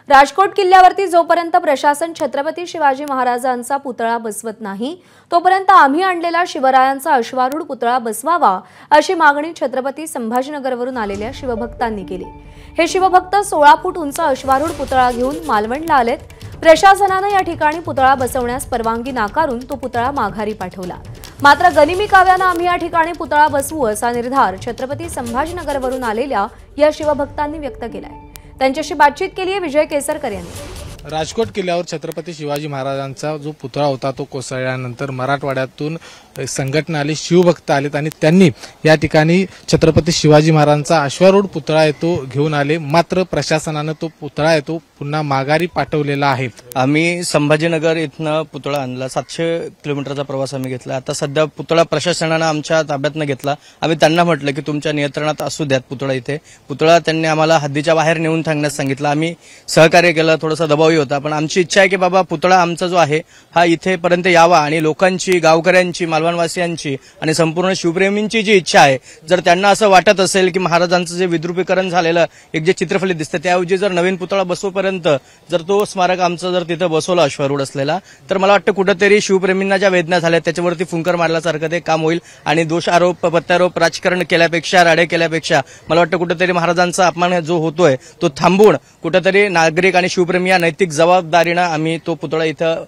राजकोट किल्ल्यावरती जोपर्यंत प्रशासन छत्रपती शिवाजी महाराजांचा पुतळा बसवत नाही तोपर्यंत आम्ही आणलेला शिवरायांचा अश्वारूढ पुतळा बसवावा अशी मागणी छत्रपती संभाजीनगरवरून आलेल्या शिवभक्तांनी केली। हे शिवभक्त 16 फूट उंच अश्वारूढ पुतळा घेऊन मालवणला आलेत। प्रशासनाने या ठिकाणी पुतळा बसवण्यास परवानगी नाकारून तो पुतळा माघारी पाठवला। मात्र गनिमी काव्याने आम्ही या ठिकाणी पुतळा बसवू असा निर्धार छत्रपती संभाजीनगरवरून आलेल्या या शिवभक्तांनी व्यक्त केलाय। त्यांच्याशी बातचीत केली आहे विजय केसरकर यांनी। राजकोट किल्ल्यावर छत्रपती शिवाजी महाराजांचा जो पुतळा होता तो कोसळल्यानंतर मराठवाड्यातून संघटना आली, शिवभक्त आलेत आणि त्यांनी या ठिकाणी छत्रपती शिवाजी महाराजांचा अश्वारूढ पुतळा येतो घेऊन आले। मात्र प्रशासनाने तो पुतळा येतो पुन्हा माघारी पाठवलेला आहे। आम्ही संभाजीनगर इथनं पुतळा आणला, 700 किलोमीटरचा प्रवास आम्ही घेतला। आता सध्या पुतळा प्रशासनाने आमच्या ताब्यातनं घेतला। आम्ही त्यांना म्हटलं की तुमच्या नियंत्रणात असू द्यात पुतळा इथे। पुतळा त्यांनी आम्हाला हद्दीच्या बाहेर नेऊन थांबण्यास सांगितलं। आम्ही सहकार्य केलं, थोडासा दबावही होता, पण आमची इच्छा आहे की बाबा पुतळा आमचा जो आहे हा इथेपर्यंत यावा आणि लोकांची, गावकऱ्यांची, मालवणवासियांची आणि संपूर्ण शिवप्रेमींची जी इच्छा आहे, जर त्यांना असं वाटत असेल की महाराजांचं जे विद्रुपीकरण झालेलं एक जे चित्रफलित दिसतं त्याऐवजी जर नवीन पुतळा बसवपर्यंत जर तो स्मारक आमचा जर तिथं बसवला अश्वारूढ असलेला, तर मला वाटतं कुठेतरी शिवप्रेमींना ज्या वेदना झाल्या त्याच्यावरती फुंकर मारल्यासारखं ते काम होईल आणि दोषारोप, प्रत्यारोप, राजकारण केल्यापेक्षा, राडे केल्यापेक्षा मला वाटतं कुठेतरी महाराजांचा अपमान जो होतोय तो थांबवून कुठेतरी नागरिक आणि शिवप्रेमी या नैतिक जबाबदारीनं आम्ही तो पुतळा इथं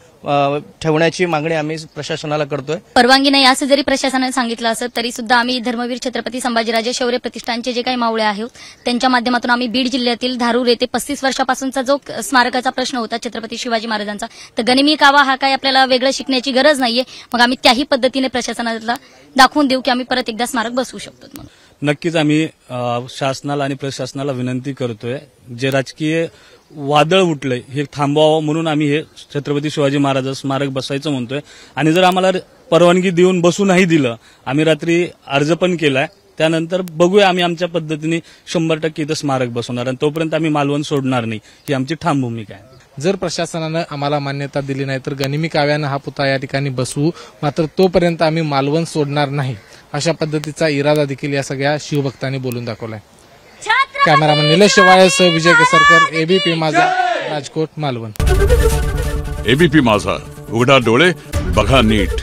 ठेवण्याची मागणी आम्ही प्रशासनाला करतोय। परवानगी नाही असं जरी प्रशासनाने सांगितलं असं तरी सुद्धा आम्ही धर्मवीर छत्रपती संभाजीराजे शौर्य प्रतिष्ठानचे जे काही मावळे आहेत त्यांच्या माध्यमातून आम्ही बीड जिल्ह्यातील धारूर येथे 35 वर्षापासूनचा जो स्मारकाचा प्रश्न होता छत्रपती शिवाजी महाराजांचा, तर गनिमी कावा हा काय आपल्याला वेगळं शिकण्याची गरज नाहीये। मग आम्ही त्याही पद्धतीने प्रशासनाला दाखवून देऊ की आम्ही परत एकदा स्मारक बसवू शकतो। म्हणून नक्कीच आम्ही शासनाला आणि प्रशासनाला विनंती करतोय, जे राजकीय वादळ उठलंय हे थांबवावं म्हणून आम्ही हे छत्रपती शिवाजी महाराज स्मारक बसायचं म्हणतोय। आणि जर आम्हाला परवानगी देऊन बसू नाही दिलं, आम्ही रात्री अर्ज पण केलाय, त्यानंतर बघूया आम्ही आमच्या पद्धतीने 100% इथं स्मारक बसवणार आणि तोपर्यंत आम्ही मालवण सोडणार नाही, ही आमची ठाम भूमिका आहे। जर प्रशासनाने आम्हाला मान्यता दिली नाही तर गनिमी काव्याने हा पुतळा या ठिकाणी बसवू, मात्र तोपर्यंत आम्ही मालवण सोडणार नाही अशा पद्धतीचा इरादा देखील या सगळ्या शिवभक्तांनी बोलून दाखवलाय। कॅमेरामन निलेश शेवाळेसह विजय केसरकर, एबीपी माझा, राजकोट, मालवण। एबीपी माझा, उघडा डोळे बघा नीट।